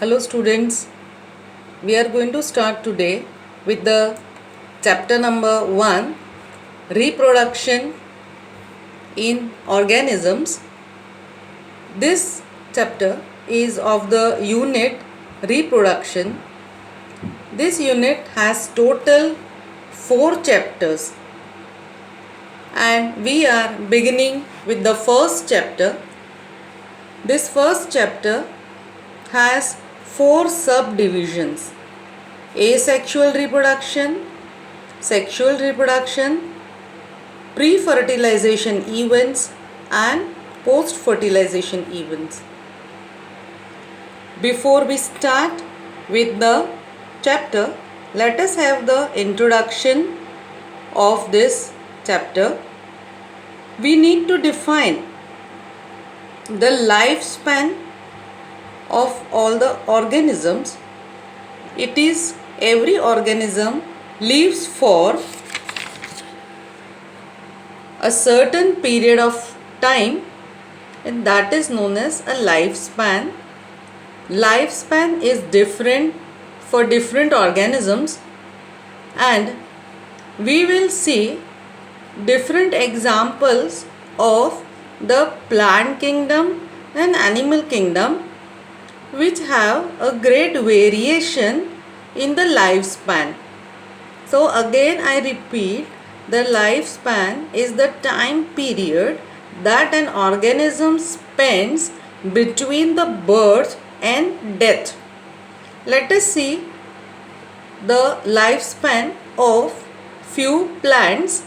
Hello students, we are going to start today with the chapter number 1, Reproduction in Organisms. This chapter is of the unit Reproduction. This unit has total 4 chapters and we are beginning with the first chapter. This first chapter has 4 subdivisions: asexual reproduction, sexual reproduction, pre-fertilization events and post-fertilization events. Before we start with the chapter, let us have the introduction of this chapter. We need to define the lifespan of all the organisms. It is every organism lives for a certain period of time, and that is known as a lifespan. Lifespan is different for different organisms, and we will see different examples of the plant kingdom and animal kingdom which have a great variation in the lifespan. So again I repeat, the lifespan is the time period that an organism spends between the birth and death. Let us see the lifespan of few plants.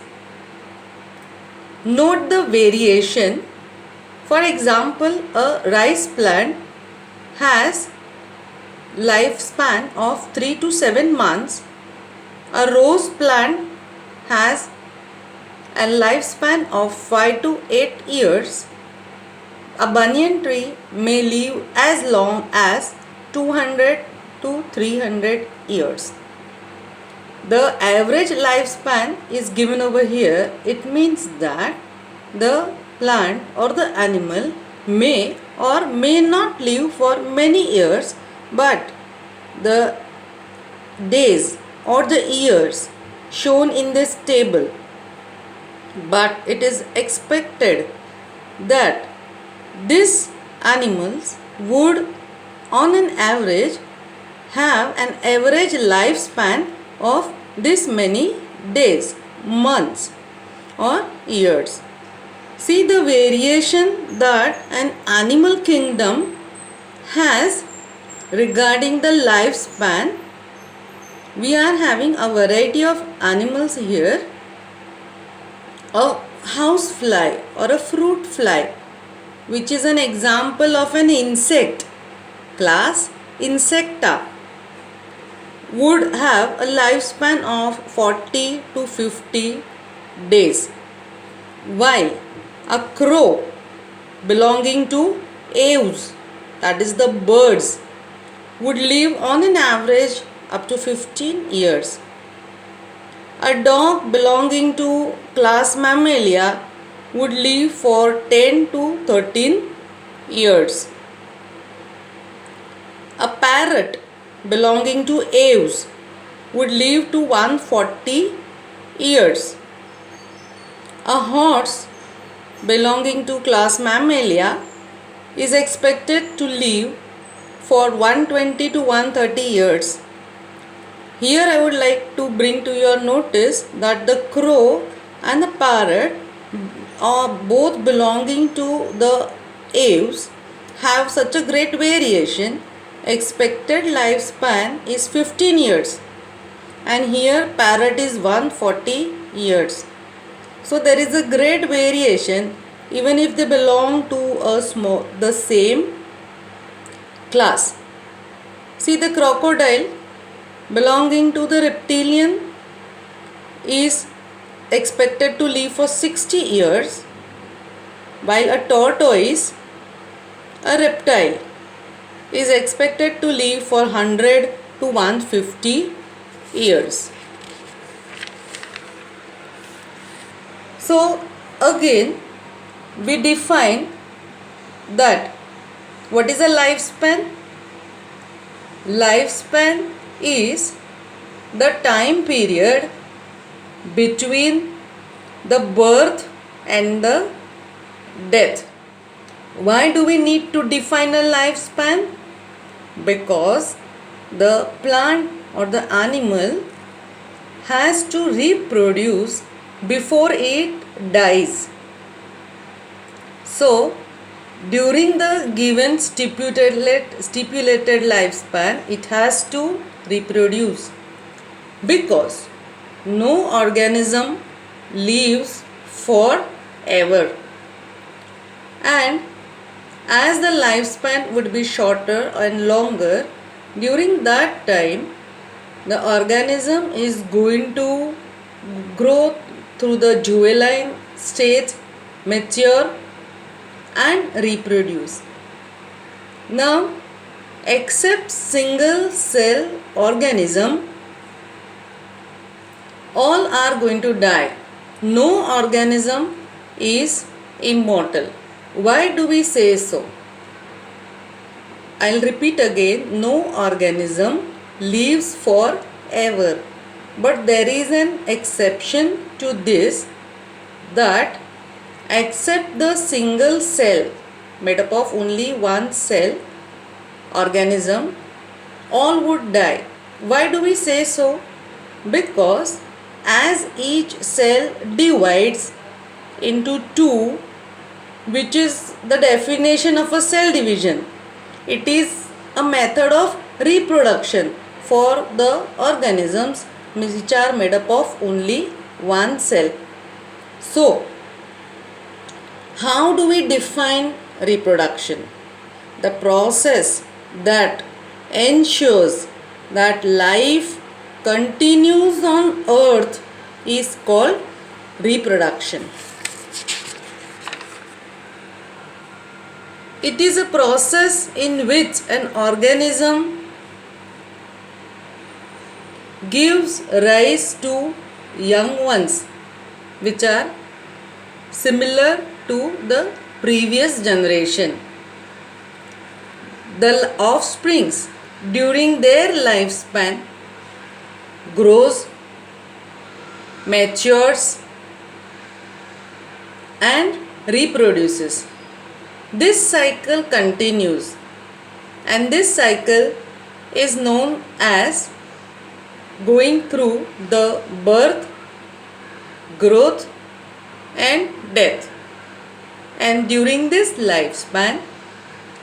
Note the variation. For example, a rice plant has lifespan of 3 to 7 months. A rose plant has a lifespan of 5 to 8 years. A banyan tree may live as long as 200 to 300 years. The average lifespan is given over here. It means that the plant or the animal may or may not live for many years, but the days or the years shown in this table, but it is expected that these animals would on an average have an average lifespan of this many days, months or years. See the variation that an animal kingdom has regarding the lifespan. We are having a variety of animals here. A housefly or a fruit fly, which is an example of an insect, class Insecta, would have a lifespan of 40 to 50 days, while a crow belonging to aves, that is the birds, would live on an average up to 15 years. A dog belonging to class Mammalia would live for 10 to 13 years. A parrot belonging to aves would live to 140 years. A horse belonging to class Mammalia is expected to live for 120 to 130 years. Here I would like to bring to your notice that the crow and the parrot are both belonging to the aves have such a great variation. Expected lifespan is 15 years and here parrot is 140 years. So there is a great variation even if they belong to the same class. See, the crocodile belonging to the reptilian is expected to live for 60 years, while a tortoise, a reptile, is expected to live for 100 to 150 years. So again we define that what is a lifespan? Lifespan is the time period between the birth and the death. Why do we need to define a lifespan? Because the plant or the animal has to reproduce before it dies. So, during the given stipulated lifespan, it has to reproduce, because no organism lives forever, and as the lifespan would be shorter and longer, during that time the organism is going to grow through the juvenile stage, mature and reproduce. Now, except single cell organism, all are going to die. No organism is immortal. Why do we say so? I'll repeat again, no organism lives forever. But there is an exception to this, that except the single cell made up of only one cell organism, all would die. Why do we say so? Because as each cell divides into two, which is the definition of a cell division, it is a method of reproduction for the organisms which are made up of only one cell. So, how do we define reproduction? The process that ensures that life continues on earth is called reproduction. It is a process in which an organism gives rise to young ones which are similar to the previous generation. The offsprings during their lifespan grows, matures and reproduces. This cycle continues, and this cycle is known as going through the birth, growth and death. And during this lifespan,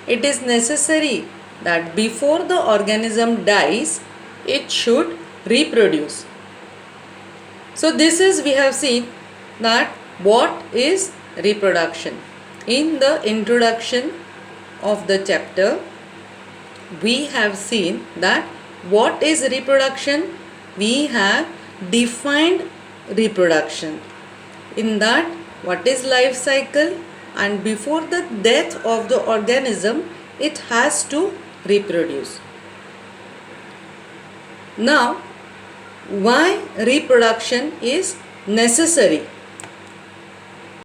it is necessary that before the organism dies, it should reproduce. So this is, we have seen that what is reproduction. In the introduction of the chapter, we have seen that what is reproduction. We have defined reproduction. In that, what is life cycle, and before the death of the organism, it has to reproduce. Now, why reproduction is necessary?